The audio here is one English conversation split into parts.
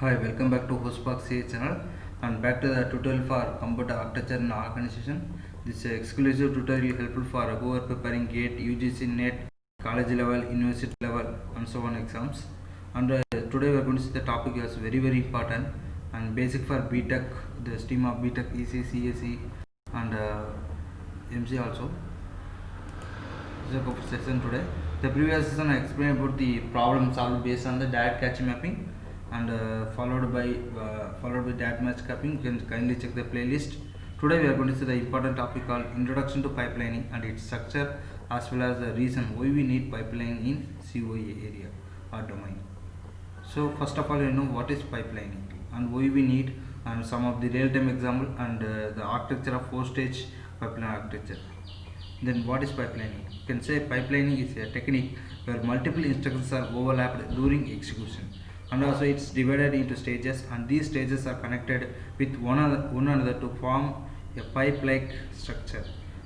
Hi, welcome back to Hostpark CA channel and back to the tutorial for computer architecture and organization. This exclusive tutorial helpful for who are preparing GATE, UGC, NET, college level, university level and so on exams. And today we are going to see the topic is very important and basic for BTech, the stream of BTech, EC, CSE and MC also. This is the session today. The previous session I explained about the problem solved based on the direct catch mapping and followed by data match capping. You can kindly check the playlist. Today we are going to see the important topic called introduction to pipelining and its structure as well as the reason why we need pipeline in COE area or domain. So first of all, you know what is pipelining and why we need and some of the real-time example and the architecture of four-stage pipeline architecture. Then what is pipelining? You can say pipelining is a technique where multiple instructions are overlapped during execution and also it's divided into stages and these stages are connected with one another to form a pipe-like structure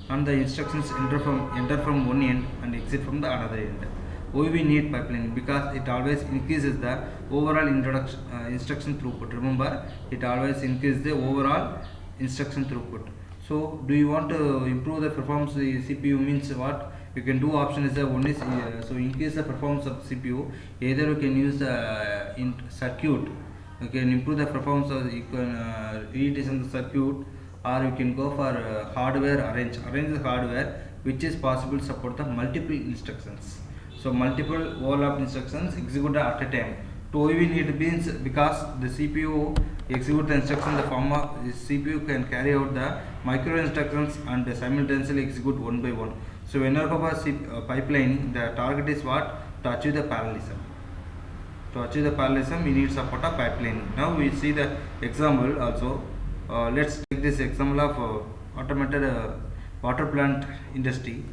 and the instructions enter from one end and exit from the another end. Why we need pipelining? Because it always increases the overall instruction throughput. Remember, it always increases the overall instruction throughput. So do you want to improve the performance of the CPU? Means what you can do option is one is so increase the performance of CPU. Either you can use the circuit, you can improve the performance of you can redesign the circuit, or you can go for hardware arrange the hardware which is possible to support the multiple instructions. So multiple overlap instructions execute at a time. To why we need means because the CPU execute the instruction, the form of the CPU can carry out the micro instructions and simultaneously execute one by one. So whenever pipeline, the target is what? To achieve the parallelism. To achieve the parallelism, we need support of pipeline. Now we see the example also. Let's take this example of automated water plant industry.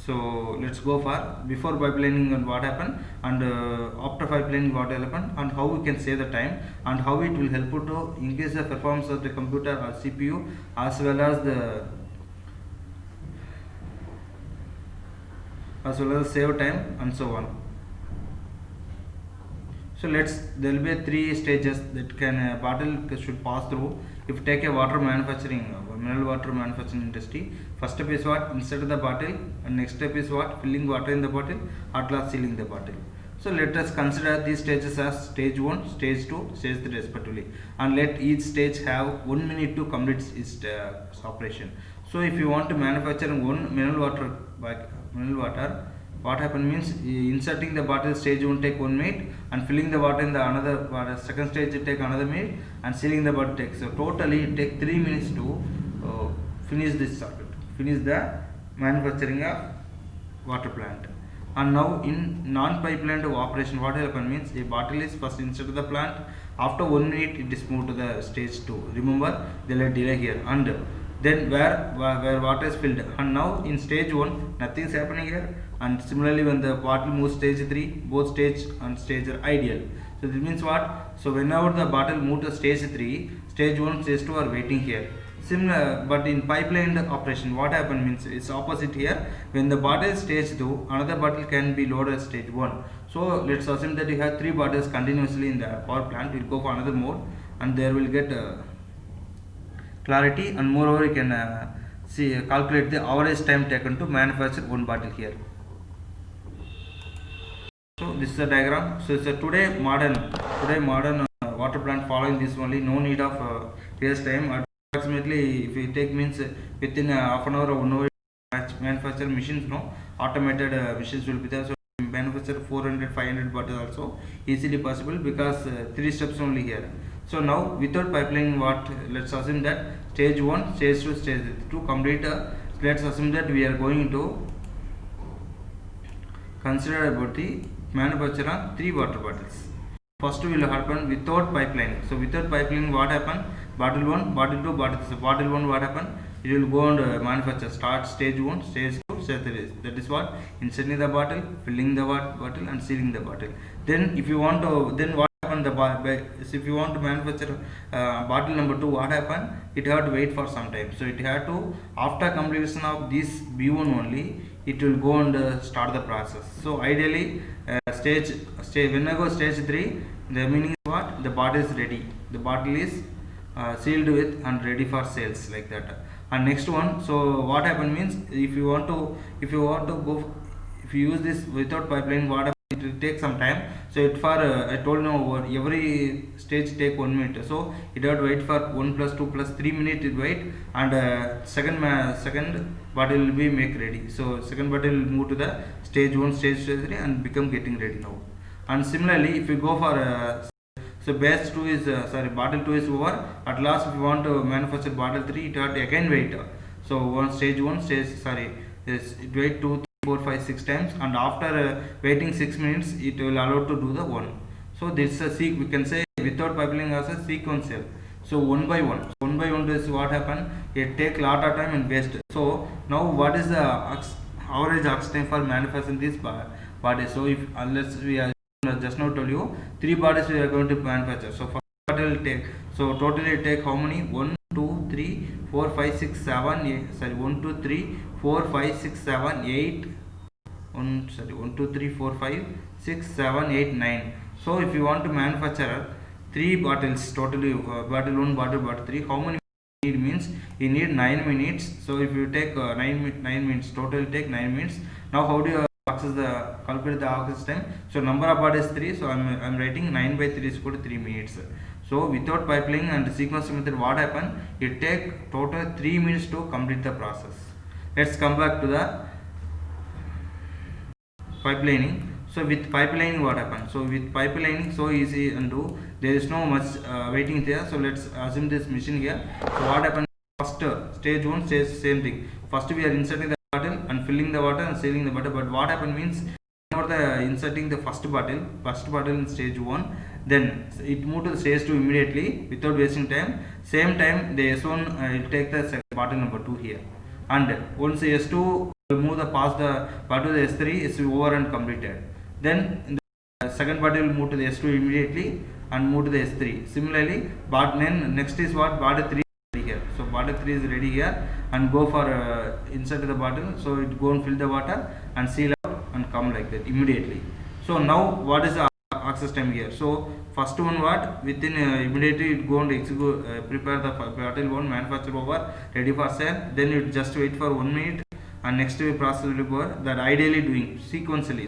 So let's go for before pipelining and what happened and after pipelining what happened and how we can save the time and how it will help you to increase the performance of the computer or CPU as well as save time and so on. So there will be three stages that can bottle should pass through. If you take a mineral water manufacturing industry, first step is what? Insert the bottle, and next step is what? Filling water in the bottle, at last sealing the bottle. So let us consider these stages as stage 1, stage 2, stage 3 respectively, and let each stage have 1 minute to complete its operation. So if you want to manufacture one mineral water, what happen means inserting the bottle stage 1 take 1 minute and filling the water in the another water second stage it take another minute and sealing the bottle takes, so totally it take 3 minutes to finish this circuit, finish the manufacturing of water plant. And now in non-pipelined operation what happen means a bottle is first inserted to the plant, after 1 minute it is moved to the stage 2. Remember there is delay here and then where water is filled, and now in stage 1 nothing is happening here, and similarly when the bottle moves stage 3 both stage and stage are ideal. So this means what? So whenever the bottle moves to stage 3, stage 1 stage 2 are waiting here. Similar, but in pipeline operation what happen means it's opposite here. When the bottle is stage 2, another bottle can be loaded at stage 1. So let's assume that you have 3 bottles continuously in the power plant. We'll go for another mode and there will get clarity, and moreover you can calculate the average time taken to manufacture one bottle here. So this is a diagram. So it's a today modern water plant following this only, no need of real time. Approximately if you take means within half an hour or 1 hour manufacture machines, no automated machines will be there. So manufacture 400-500 bottles also easily possible because 3 steps only here. So now without pipeline, what? Let's assume that stage 1, stage 2, stage 3 to complete. Let's assume that we are going to consider about the manufacture of 3 water bottles. First will happen without pipelining. So without pipelining what happen? Bottle 1, bottle 2, bottle 3. Bottle 1 what happen? It will go and manufacture. Start stage 1, stage 2, stage 3. That is what? Inserting the bottle, filling the bottle and sealing the bottle. Then if you want to, then what happen? If you want to manufacture bottle number 2, what happen? It have to wait for some time. So it have to, after completion of this B1 only, it will go and start the process. So ideally stage when I go stage 3, the meaning is what? the bottle is ready. The bottle is sealed with and ready for sales, like that. And next one, so what happen means, if you want to go, if you use this without pipeline, what happen, it will take some time. So it for I told now, every stage take 1 minute, so it have to wait for 1 plus 2 plus 3 minutes it wait, and second bottle will be make ready. So second bottle will move to the stage 1, stage 3 and become getting ready now. And similarly, if you go for so batch 2 is bottle 2 is over. At last, if you want to manufacture bottle 3, it have to again wait. So stage 1 stage it wait 2 3 4 5 6 times, and after waiting 6 minutes, it will allow to do the one. So this is a we can say without pipeline as a sequential. So one by one is what happen. It take lot of time and waste. So now what is the average ox time for manufacturing this body? So if unless we are just now told you 3 bodies we are going to manufacture. So first body will take, so totally it take how many? 1 2 3 4 5 6 7 8 1 2 3 4 5 6 7 8 1 2 3 4 5 6 7 8 9. So if you want to manufacture 3 bottles totally, bottle 1 bottle 3, how many need means you need 9 minutes. So if you take 9 minutes, total take 9 minutes. Now how do you access the calculate the access time? So number of bottles 3, so I'm writing 9 by 3 is equal to 3 minutes. So without pipeline and sequence method, what happen? It take total 3 minutes to complete the process. Let's come back to the pipelining. So with pipelining, what happens? So with pipelining, so easy and do, there is no much waiting there. So let's assume this machine here. So what happens? First stage 1 stage same thing. First we are inserting the bottle and filling the water and sealing the bottle. But what happens means, for the inserting the first bottle in stage 1, then it move to the stage 2 immediately without wasting time. Same time the S1 will take the bottle number 2 here, and once S2 will move the past the bottle to the S3 is over and completed. Then the second bottle will move to the S2 immediately and move to the S3. Similarly, next is what? Bottle 3 here. So bottle 3 is ready here, and go for insert the bottle. So it go and fill the water and seal out and come like that immediately. So now what is the access time here? So first one, what within immediately it go and execute, prepare the bottle 1, manufacture over, ready for sale. Then you just wait for 1 minute, and next process will go that ideally doing sequentially,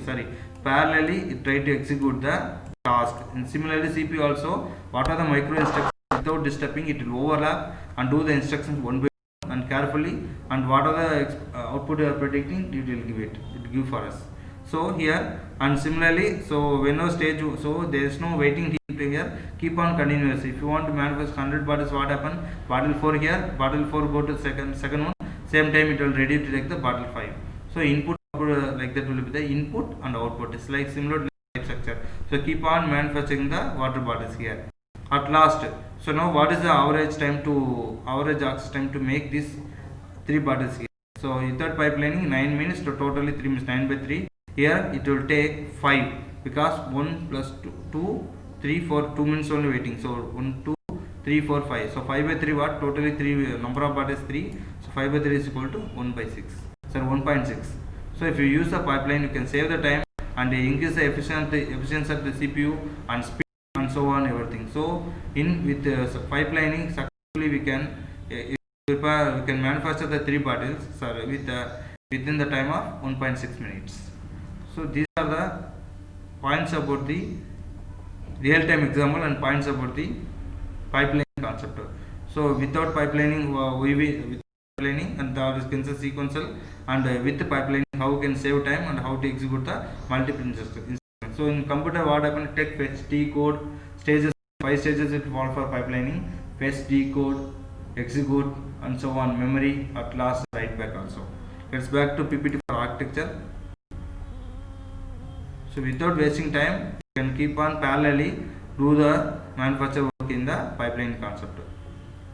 parallelly it try to execute the task. And similarly CPU also, what are the micro instructions, without disturbing it will overlap and do the instructions one by one and carefully, and what are the output you are predicting, it will give for us. So here, and similarly, so whenever stage, so there is no waiting here, keep on continuous. If you want to manufacture 100 bottles, what happen? Bottle 4 here, bottle 4 go to second one, same time it will ready to take the bottle 5. So input like that will be the input and output. It's like similar to structure. So keep on manufacturing the water bottles here. At last, so now what is the average access time to make these 3 bottles here? So without pipelining 9 minutes to totally 3 minutes, 9 by 3. Here it will take 5, because 1 plus 2 3 4 2 minutes only waiting. So 1 2 3 4 5. So 5 by 3 what? Totally 3 number of bottles 3. So 5 by 3 is equal to 1 by 6. So 1.6. So if you use the pipeline, you can save the time and increase the efficiency of the CPU and speed and so on, everything. So with pipelining successfully we can manufacture the 3 bottles within the time of 1.6 minutes. So these are the points about the real-time example and points about the pipeline concept. So without pipelining, with pipelining and the is sequential, and with the pipelining how we can save time and how to execute the multiple instructions. So in computer, what happens? Take fetch, decode, stages, 5 stages it fall for pipelining: fetch, decode, execute, and so on. Memory, at last write back also. Let's back to PPT for architecture. So without wasting time, you can keep on parallelly do the manufacture work in the pipeline concept.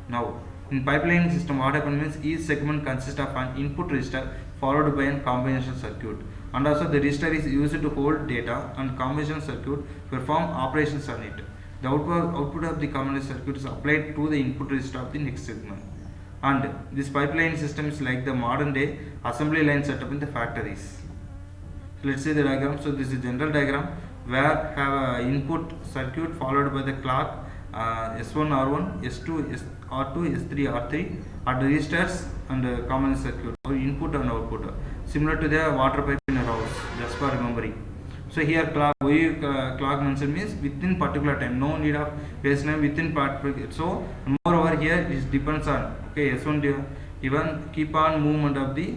Now in pipeline system, what happens means each segment consists of an input register followed by a combination circuit, and also the register is used to hold data, and combination circuit perform operations on it. The output of the combination circuit is applied to the input register of the next segment. And this pipeline system is like the modern day assembly line setup in the factories. So let's see the diagram. So this is general diagram where have a input circuit followed by the clock S1 R1, S2 R2, S3 R3 are the registers and common circuit or input and output, similar to the water pipe in a house, just for remembering. So here clock, why clock mentioned means within particular time, no need of baseline within particular. So moreover here it depends on, okay, S1 even keep on movement of the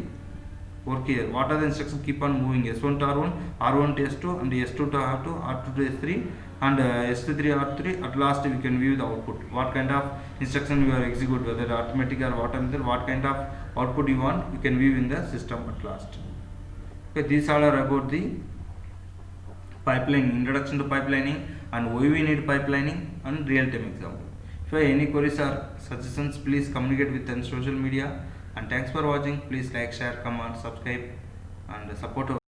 work here. What are the instructions keep on moving? S1 to R1, R1 to S2, and S2 to R2, R2 to S3, and S2 to R3. At last we can view the output. What kind of instruction we are execute, whether arithmetic or what kind of output you want, you can view in the system at last. Okay, these all are about the pipelining, introduction to pipelining, and why we need pipelining, and real-time example. If you have any queries or suggestions, please communicate with on social media. And thanks for watching. Please like, share, comment, subscribe, and support our